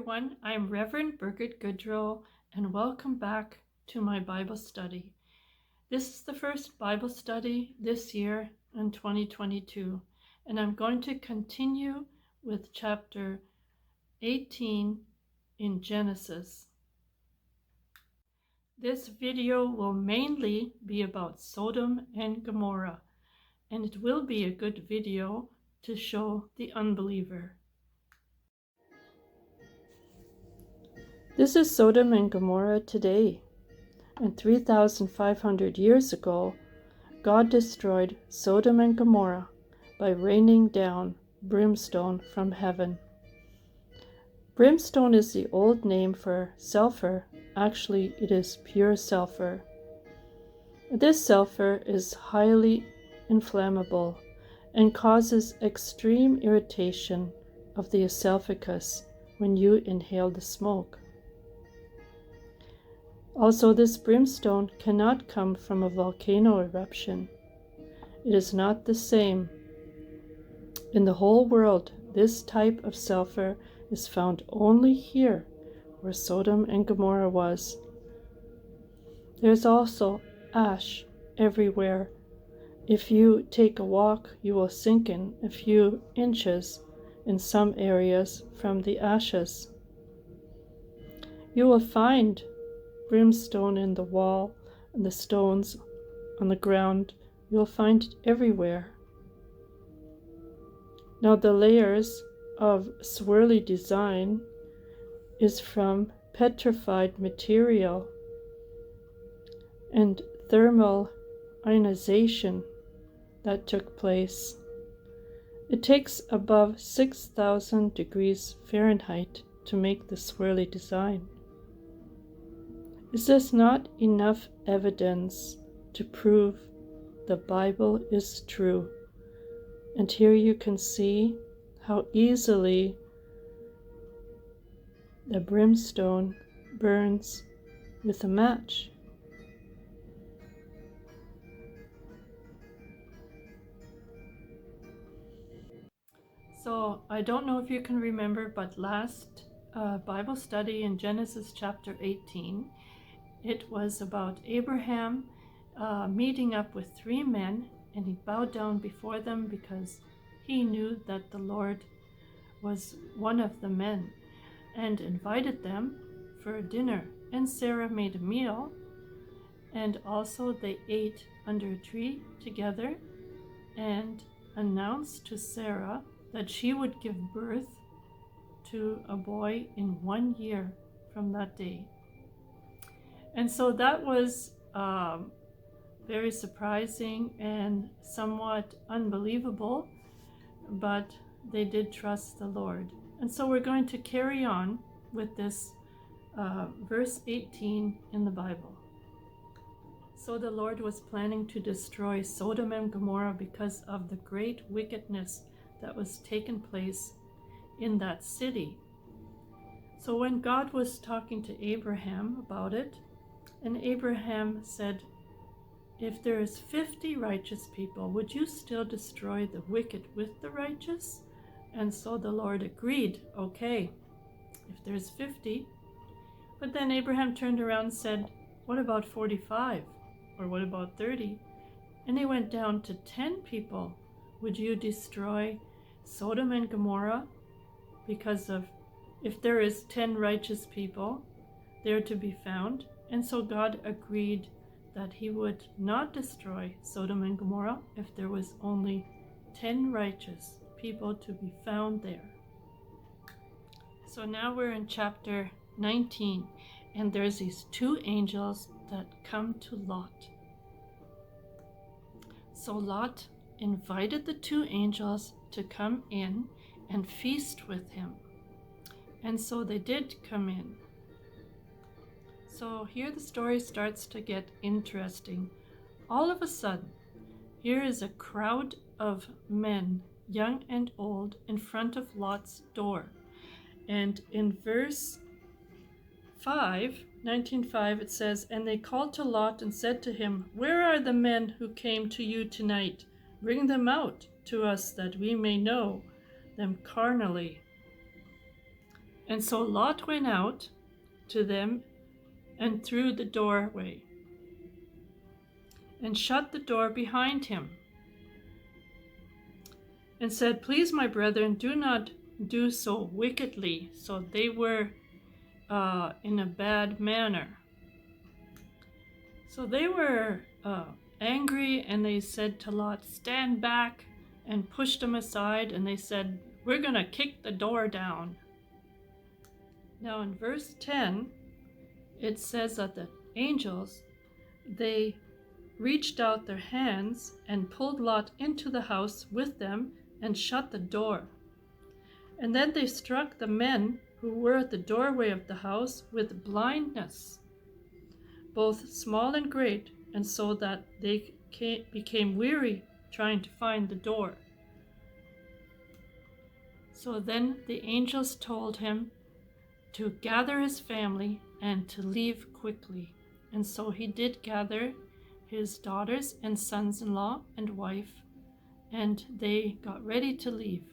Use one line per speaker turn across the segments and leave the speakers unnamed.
everyone. I'm Reverend Birgit Gaudreau, and welcome back to my Bible study. This is the first Bible study this year in 2022, and I'm going to continue with chapter 18 in Genesis. This video will mainly be about Sodom and Gomorrah, and it will be a good video to show the unbeliever. This is Sodom and Gomorrah today, and 3,500 years ago, God destroyed Sodom and Gomorrah by raining down brimstone from heaven. Brimstone is the old name for sulfur. Actually, it is pure sulfur. This sulfur is highly inflammable and causes extreme irritation of the esophagus when you inhale the smoke. Also, this brimstone cannot come from a volcano eruption. It is not the same. In the whole world, this type of sulfur is found only here, where Sodom and Gomorrah was. There is also ash everywhere. If you take a walk, you will sink in a few inches in some areas from the ashes. You will find brimstone in the wall and the stones on the ground. You'll find it everywhere. Now the layers of swirly design is from petrified material and thermal ionization that took place. It takes above 6,000 degrees Fahrenheit to make the swirly design. Is this not enough evidence to prove the Bible is true? And here you can see how easily the brimstone burns with a match. So I don't know if you can remember, but last Bible study in Genesis chapter 18, it was about Abraham meeting up with three men, and he bowed down before them because he knew that the Lord was one of the men, and invited them for a dinner. And Sarah made a meal, and also they ate under a tree together and announced to Sarah that she would give birth to a boy in 1 year from that day. And so that was very surprising and somewhat unbelievable, but they did trust the Lord. And so we're going to carry on with this verse 18 in the Bible. So the Lord was planning to destroy Sodom and Gomorrah because of the great wickedness that was taking place in that city. So when God was talking to Abraham about it, and Abraham said, if there is 50 righteous people, would you still destroy the wicked with the righteous? And so the Lord agreed, okay, if there's 50. But then Abraham turned around and said, what about 45? Or what about 30? And they went down to 10 people. Would you destroy Sodom and Gomorrah? Because of, if there is 10 righteous people, they're to be found. And so God agreed that he would not destroy Sodom and Gomorrah if there was only 10 righteous people to be found there. So now we're in chapter 19, and there's these two angels that come to Lot. So Lot invited the two angels to come in and feast with him. And so they did come in. So here the story starts to get interesting. All of a sudden, here is a crowd of men, young and old, in front of Lot's door. And in verse 19:5, it says, and they called to Lot and said to him, where are the men who came to you tonight? Bring them out to us that we may know them carnally. And so Lot went out to them and through the doorway, and shut the door behind him, and said, "Please, my brethren, do not do so wickedly." So they were in a bad manner. So they were angry, and they said to Lot, "Stand back," and pushed him aside, and they said, "We're going to kick the door down." Now in verse 10, it says that the angels, they reached out their hands and pulled Lot into the house with them and shut the door. And then they struck the men who were at the doorway of the house with blindness, both small and great, and so that they became weary trying to find the door. So then the angels told him to gather his family and to leave quickly. And so he did gather his daughters and sons-in-law and wife, and they got ready to leave.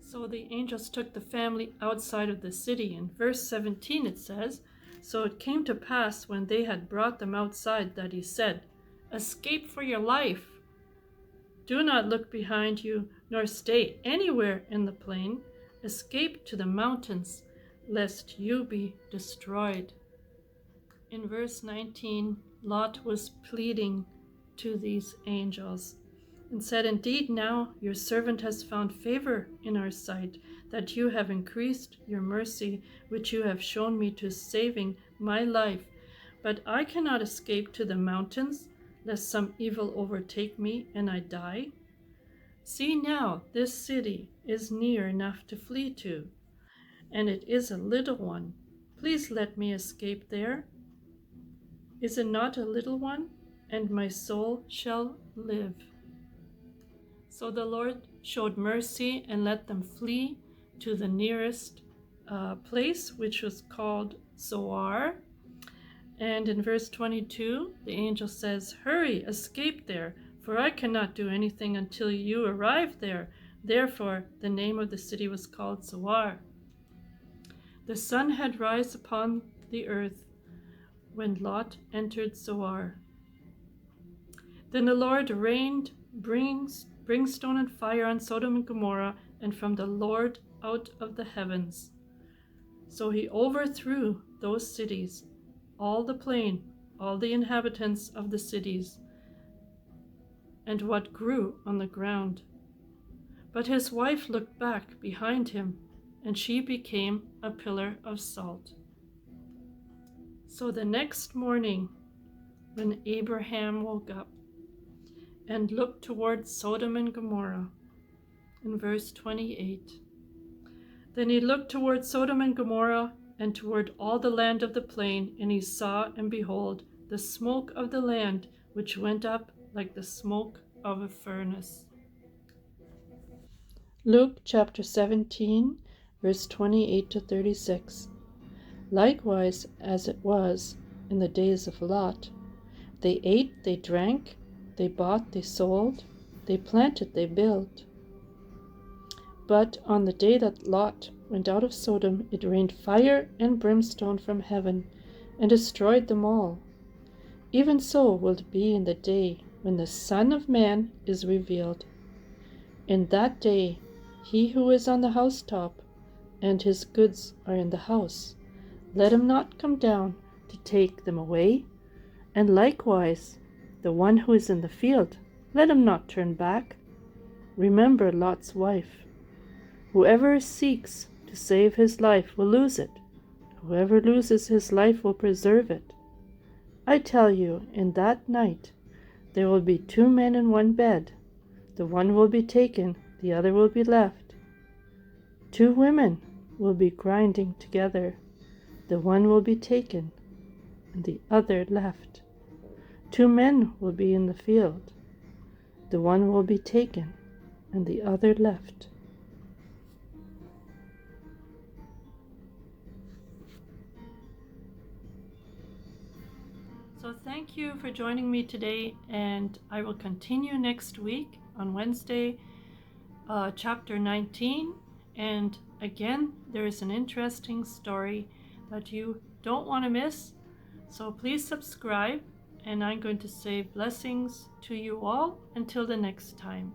So the angels took the family outside of the city. In verse 17 it says, "So it came to pass when they had brought them outside that he said, 'Escape for your life. Do not look behind you, nor stay anywhere in the plain. Escape to the mountains, lest you be destroyed.'" In verse 19, Lot was pleading to these angels and said, "Indeed, now your servant has found favor in our sight, that you have increased your mercy, which you have shown me to saving my life. But I cannot escape to the mountains, lest some evil overtake me and I die. See now, this city is near enough to flee to, and it is a little one. Please let me escape there. Is it not a little one? And my soul shall live." So the Lord showed mercy and let them flee to the nearest place, which was called Zoar. And in verse 22, the angel says, "Hurry, escape there, for I cannot do anything until you arrive there." Therefore, the name of the city was called Zoar. The sun had rise upon the earth when Lot entered Zoar. Then the Lord rained brimstone and fire on Sodom and Gomorrah, and from the Lord out of the heavens. So he overthrew those cities, all the plain, all the inhabitants of the cities, and what grew on the ground. But his wife looked back behind him, and she became a pillar of salt. So the next morning, when Abraham woke up and looked toward Sodom and Gomorrah, in verse 28, then he looked toward Sodom and Gomorrah and toward all the land of the plain, and he saw, and behold, the smoke of the land, which went up like the smoke of a furnace. Luke chapter 17, verse 28 to 36. Likewise as it was in the days of Lot, they ate, they drank, they bought, they sold, they planted, they built. But on the day that Lot went out of Sodom, it rained fire and brimstone from heaven, and destroyed them all. Even so will it be in the day when the Son of Man is revealed. In that day, he who is on the housetop, and his goods are in the house, let him not come down to take them away. And likewise, the one who is in the field, let him not turn back. Remember Lot's wife. Whoever seeks to save his life will lose it. Whoever loses his life will preserve it. I tell you, in that night there will be 2 men in one bed. The one will be taken, the other will be left. 2 women will be grinding together. The one will be taken, and the other left. 2 men will be in the field. The one will be taken, and the other left. So thank you for joining me today, and I will continue next week on Wednesday, chapter 19, And again, there is an interesting story that you don't want to miss. So please subscribe, and I'm going to say blessings to you all until the next time.